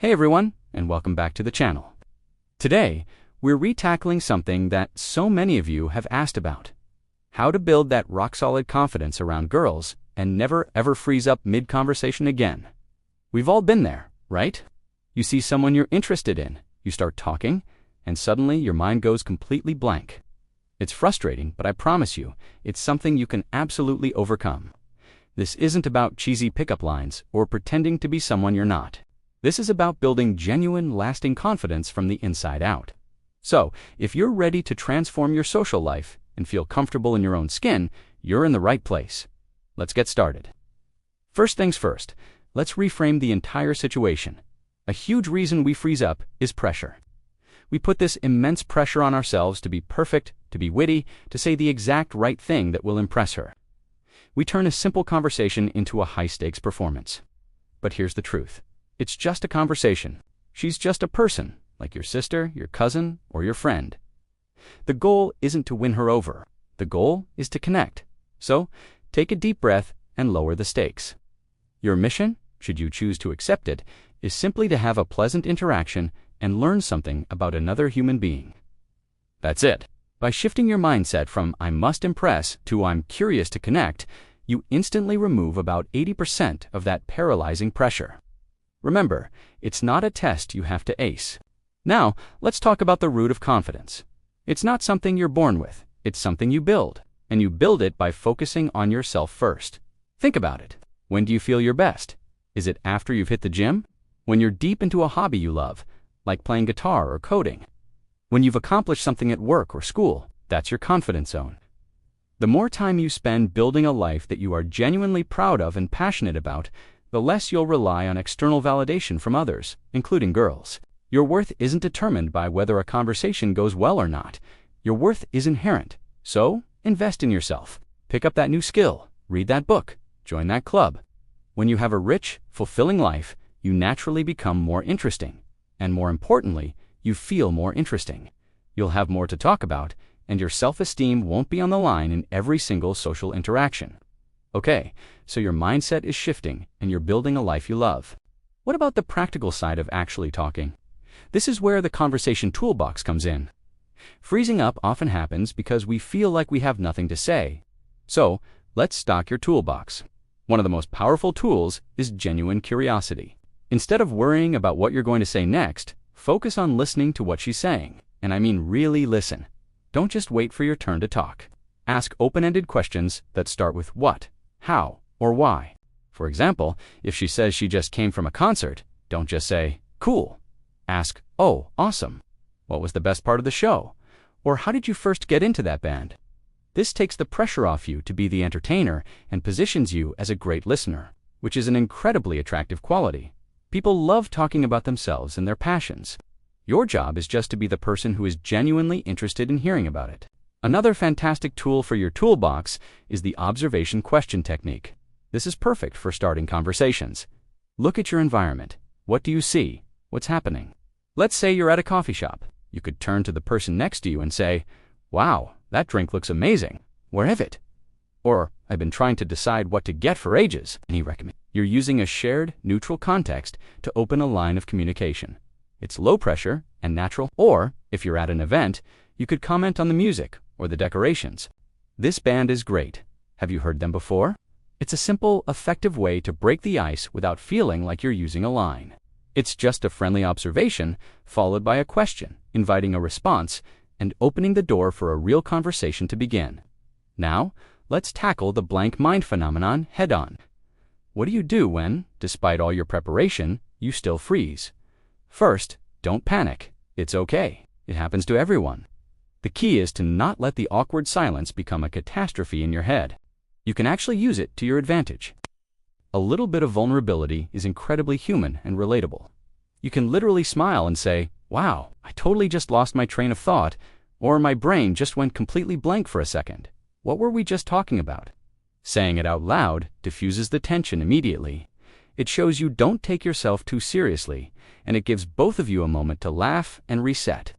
Hey everyone, and welcome back to the channel. Today, we're retackling something that so many of you have asked about. How to build that rock-solid confidence around girls and never ever freeze up mid-conversation again. We've all been there, right? You see someone you're interested in, you start talking, and suddenly your mind goes completely blank. It's frustrating, but I promise you, it's something you can absolutely overcome. This isn't about cheesy pickup lines or pretending to be someone you're not. This is about building genuine, lasting confidence from the inside out. So, if you're ready to transform your social life and feel comfortable in your own skin, you're in the right place. Let's get started. First things first, let's reframe the entire situation. A huge reason we freeze up is pressure. We put this immense pressure on ourselves to be perfect, to be witty, to say the exact right thing that will impress her. We turn a simple conversation into a high-stakes performance. But here's the truth. It's just a conversation. She's just a person, like your sister, your cousin, or your friend. The goal isn't to win her over. The goal is to connect. So, take a deep breath and lower the stakes. Your mission, should you choose to accept it, is simply to have a pleasant interaction and learn something about another human being. That's it. By shifting your mindset from "I must impress" to "I'm curious to connect," you instantly remove about 80% of that paralyzing pressure. Remember, it's not a test you have to ace. Now, let's talk about the root of confidence. It's not something you're born with. It's something you build. And you build it by focusing on yourself first. Think about it. When do you feel your best? Is it after you've hit the gym? When you're deep into a hobby you love, like playing guitar or coding? When you've accomplished something at work or school? That's your confidence zone. The more time you spend building a life that you are genuinely proud of and passionate about, the less you'll rely on external validation from others, including girls. Your worth isn't determined by whether a conversation goes well or not. Your worth is inherent. So, invest in yourself. Pick up that new skill. Read that book. Join that club. When you have a rich, fulfilling life, you naturally become more interesting. And more importantly, you feel more interesting. You'll have more to talk about, and your self-esteem won't be on the line in every single social interaction. Okay, so your mindset is shifting and you're building a life you love. What about the practical side of actually talking? This is where the conversation toolbox comes in. Freezing up often happens because we feel like we have nothing to say. So, let's stock your toolbox. One of the most powerful tools is genuine curiosity. Instead of worrying about what you're going to say next, focus on listening to what she's saying. And I mean really listen. Don't just wait for your turn to talk. Ask open-ended questions that start with what, how, or why. For example, if she says she just came from a concert, don't just say, "Cool." Ask, "Oh, awesome. What was the best part of the show?" Or "How did you first get into that band?" This takes the pressure off you to be the entertainer and positions you as a great listener, which is an incredibly attractive quality. People love talking about themselves and their passions. Your job is just to be the person who is genuinely interested in hearing about it. Another fantastic tool for your toolbox is the observation question technique. This is perfect for starting conversations. Look at your environment. What do you see? What's happening? Let's say you're at a coffee shop. You could turn to the person next to you and say, "Wow, that drink looks amazing. Where have it?" Or, "I've been trying to decide what to get for ages." Any recommend? You're using a shared, neutral context to open a line of communication. It's low pressure and natural. Or, if you're at an event, you could comment on the music or the decorations. "This band is great. Have you heard them before?" It's a simple, effective way to break the ice without feeling like you're using a line. It's just a friendly observation, followed by a question, inviting a response, and opening the door for a real conversation to begin. Now, let's tackle the blank mind phenomenon head-on. What do you do when, despite all your preparation, you still freeze? First, don't panic. It's okay. It happens to everyone. The key is to not let the awkward silence become a catastrophe in your head. You can actually use it to your advantage. A little bit of vulnerability is incredibly human and relatable. You can literally smile and say, "Wow, I totally just lost my train of thought," or "My brain just went completely blank for a second. What were we just talking about?" Saying it out loud diffuses the tension immediately. It shows you don't take yourself too seriously, and it gives both of you a moment to laugh and reset.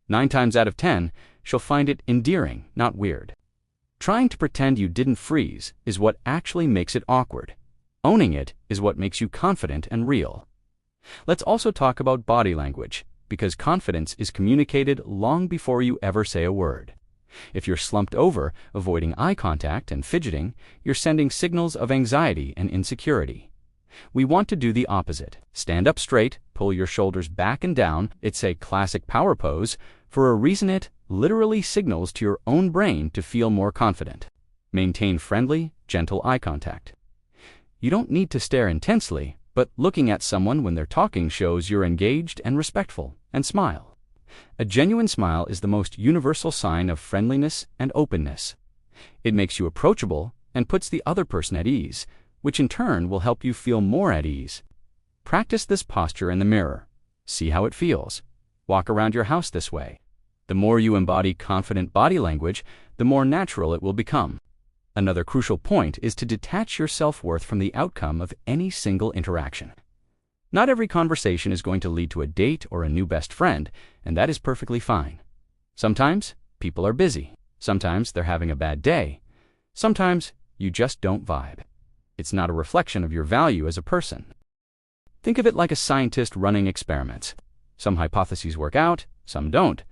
9 times out of 10, she'll find it endearing, not weird. Trying to pretend you didn't freeze is what actually makes it awkward. Owning it is what makes you confident and real. Let's also talk about body language, because confidence is communicated long before you ever say a word. If you're slumped over, avoiding eye contact and fidgeting, you're sending signals of anxiety and insecurity. We want to do the opposite. Stand up straight, pull your shoulders back and down. It's a classic power pose. For a reason, it literally signals to your own brain to feel more confident. Maintain friendly, gentle eye contact. You don't need to stare intensely, but looking at someone when they're talking shows you're engaged and respectful, and smile. A genuine smile is the most universal sign of friendliness and openness. It makes you approachable and puts the other person at ease, which in turn will help you feel more at ease. Practice this posture in the mirror. See how it feels. Walk around your house this way. The more you embody confident body language, the more natural it will become. Another crucial point is to detach your self-worth from the outcome of any single interaction. Not every conversation is going to lead to a date or a new best friend, and that is perfectly fine. Sometimes people are busy. Sometimes they're having a bad day. Sometimes you just don't vibe. It's not a reflection of your value as a person. Think of it like a scientist running experiments. Some hypotheses work out, some don't.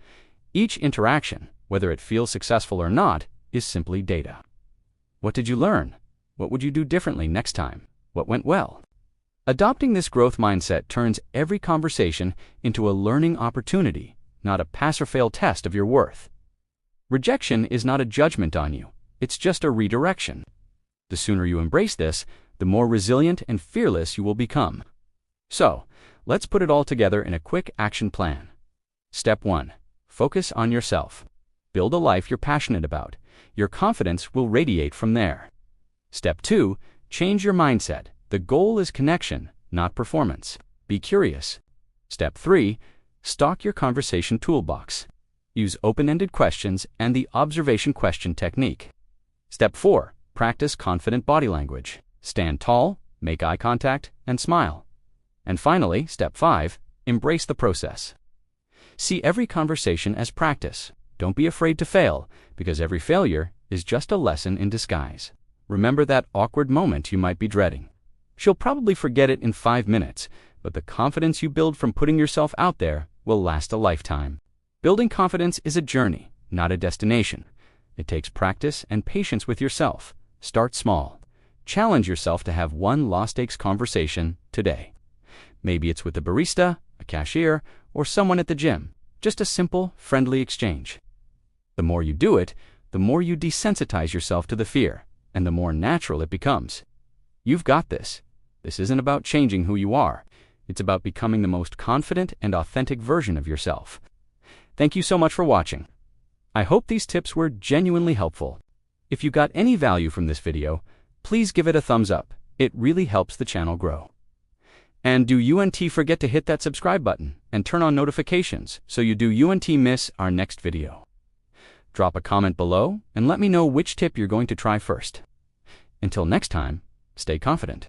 Each interaction, whether it feels successful or not, is simply data. What did you learn? What would you do differently next time? What went well? Adopting this growth mindset turns every conversation into a learning opportunity, not a pass-or-fail test of your worth. Rejection is not a judgment on you. It's just a redirection. The sooner you embrace this, the more resilient and fearless you will become. So, let's put it all together in a quick action plan. Step 1. Focus on yourself. Build a life you're passionate about. Your confidence will radiate from there. Step 2. Change your mindset. The goal is connection, not performance. Be curious. Step 3. Stock your conversation toolbox. Use open-ended questions and the observation question technique. Step 4. Practice confident body language. Stand tall, make eye contact, and smile. And finally, Step 5. Embrace the process. See every conversation as practice. Don't be afraid to fail, because every failure is just a lesson in disguise. Remember that awkward moment you might be dreading. She'll probably forget it in 5 minutes, but the confidence you build from putting yourself out there will last a lifetime. Building confidence is a journey, not a destination. It takes practice and patience with yourself. Start small. Challenge yourself to have one low-stakes conversation today. Maybe it's with a barista, a cashier, or someone at the gym. Just a simple, friendly exchange. The more you do it, the more you desensitize yourself to the fear, and the more natural it becomes. You've got this. This isn't about changing who you are. It's about becoming the most confident and authentic version of yourself. Thank you so much for watching. I hope these tips were genuinely helpful. If you got any value from this video, please give it a thumbs up. It really helps the channel grow. And do UNT forget to hit that subscribe button and turn on notifications so you do UNT miss our next video. Drop a comment below and let me know which tip you're going to try first. Until next time, stay confident.